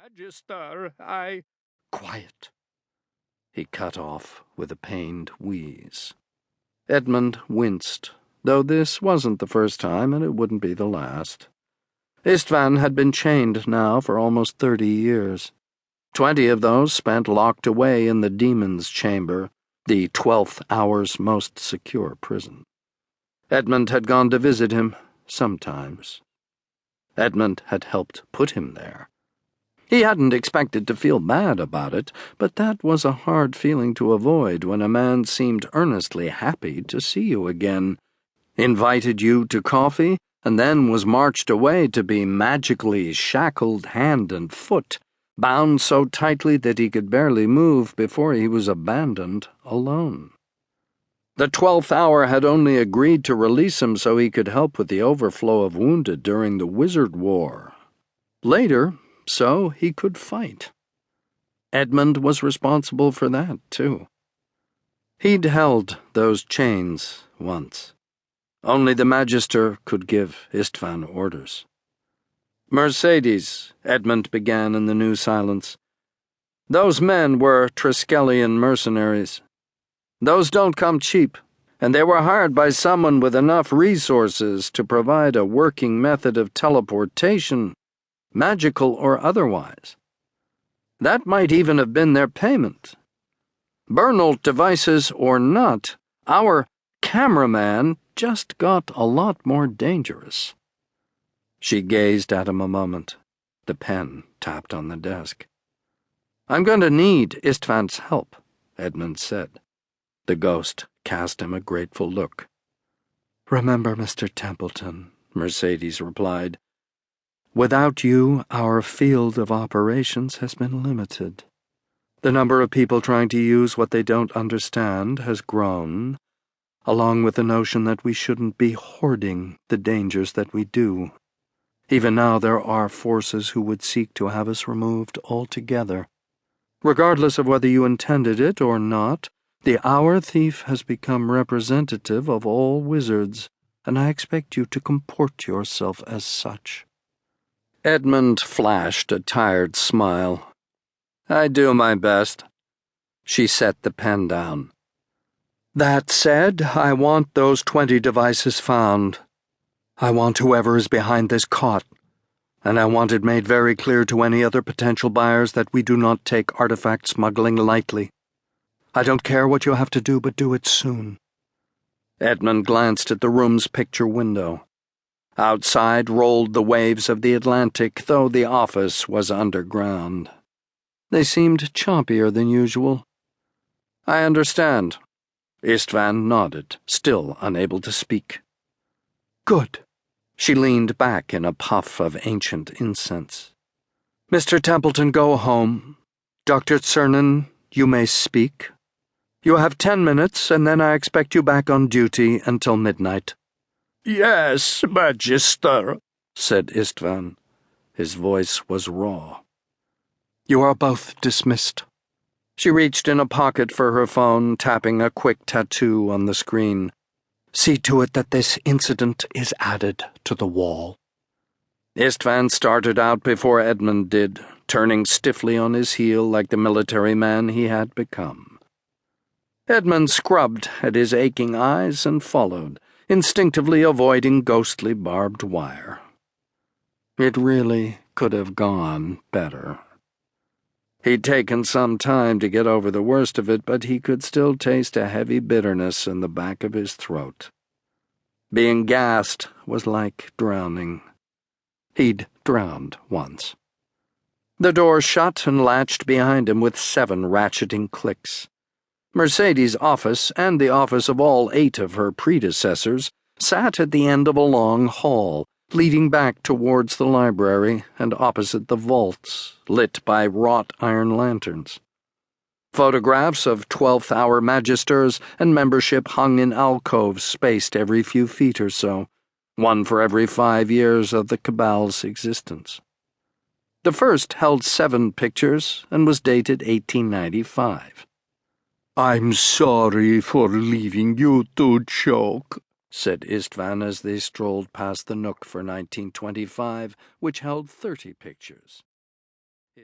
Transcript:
Magister, Quiet, he cut off with a pained wheeze. Edmund winced, though this wasn't the first time and it wouldn't be the last. Istvan had been chained now for almost 30 years. 20 of those spent locked away in the demon's chamber, the 12th hour's most secure prison. Edmund had gone to visit him sometimes. Edmund had helped put him there. He hadn't expected to feel bad about it, but that was a hard feeling to avoid when a man seemed earnestly happy to see you again, invited you to coffee, and then was marched away to be magically shackled hand and foot, bound so tightly that he could barely move before he was abandoned alone. The 12th hour had only agreed to release him so he could help with the overflow of wounded during the Wizard War. Later, so he could fight. Edmund was responsible for that, too. He'd held those chains once. Only the Magister could give Istvan orders. Mercedes, Edmund began in the new silence. Those men were Triskelion mercenaries. Those don't come cheap, and they were hired by someone with enough resources to provide a working method of teleportation, magical or otherwise. That might even have been their payment. Bernold devices or not, our cameraman just got a lot more dangerous. She gazed at him a moment. The pen tapped on the desk. I'm going to need Istvan's help, Edmund said. The ghost cast him a grateful look. Remember, Mr. Templeton, Mercedes replied. Without you, our field of operations has been limited. The number of people trying to use what they don't understand has grown, along with the notion that we shouldn't be hoarding the dangers that we do. Even now there are forces who would seek to have us removed altogether. Regardless of whether you intended it or not, the Hour Thief has become representative of all wizards, and I expect you to comport yourself as such. Edmund flashed a tired smile. I do my best. She set the pen down. That said, I want those 20 devices found. I want whoever is behind this caught, and I want it made very clear to any other potential buyers that we do not take artifact smuggling lightly. I don't care what you have to do, but do it soon. Edmund glanced at the room's picture window. Outside rolled the waves of the Atlantic, though the office was underground. They seemed chompier than usual. I understand. Istvan nodded, still unable to speak. Good. She leaned back in a puff of ancient incense. Mr. Templeton, go home. Dr. Cernan, you may speak. You have 10 minutes, and then I expect you back on duty until midnight. Yes, Magister, said Istvan. His voice was raw. You are both dismissed. She reached in a pocket for her phone, tapping a quick tattoo on the screen. See to it that this incident is added to the wall. Istvan started out before Edmund did, turning stiffly on his heel like the military man he had become. Edmund scrubbed at his aching eyes and followed, instinctively avoiding ghostly barbed wire. It really could have gone better. He'd taken some time to get over the worst of it, but he could still taste a heavy bitterness in the back of his throat. Being gassed was like drowning. He'd drowned once. The door shut and latched behind him with 7 ratcheting clicks. Mercedes' office, and the office of all 8 of her predecessors, sat at the end of a long hall, leading back towards the library and opposite the vaults, lit by wrought iron lanterns. Photographs of 12th hour magisters and membership hung in alcoves spaced every few feet or so, one for every 5 years of the cabal's existence. The first held 7 pictures and was dated 1895. I'm sorry for leaving you to choke, said Istvan as they strolled past the nook for 1925, which held 30 pictures.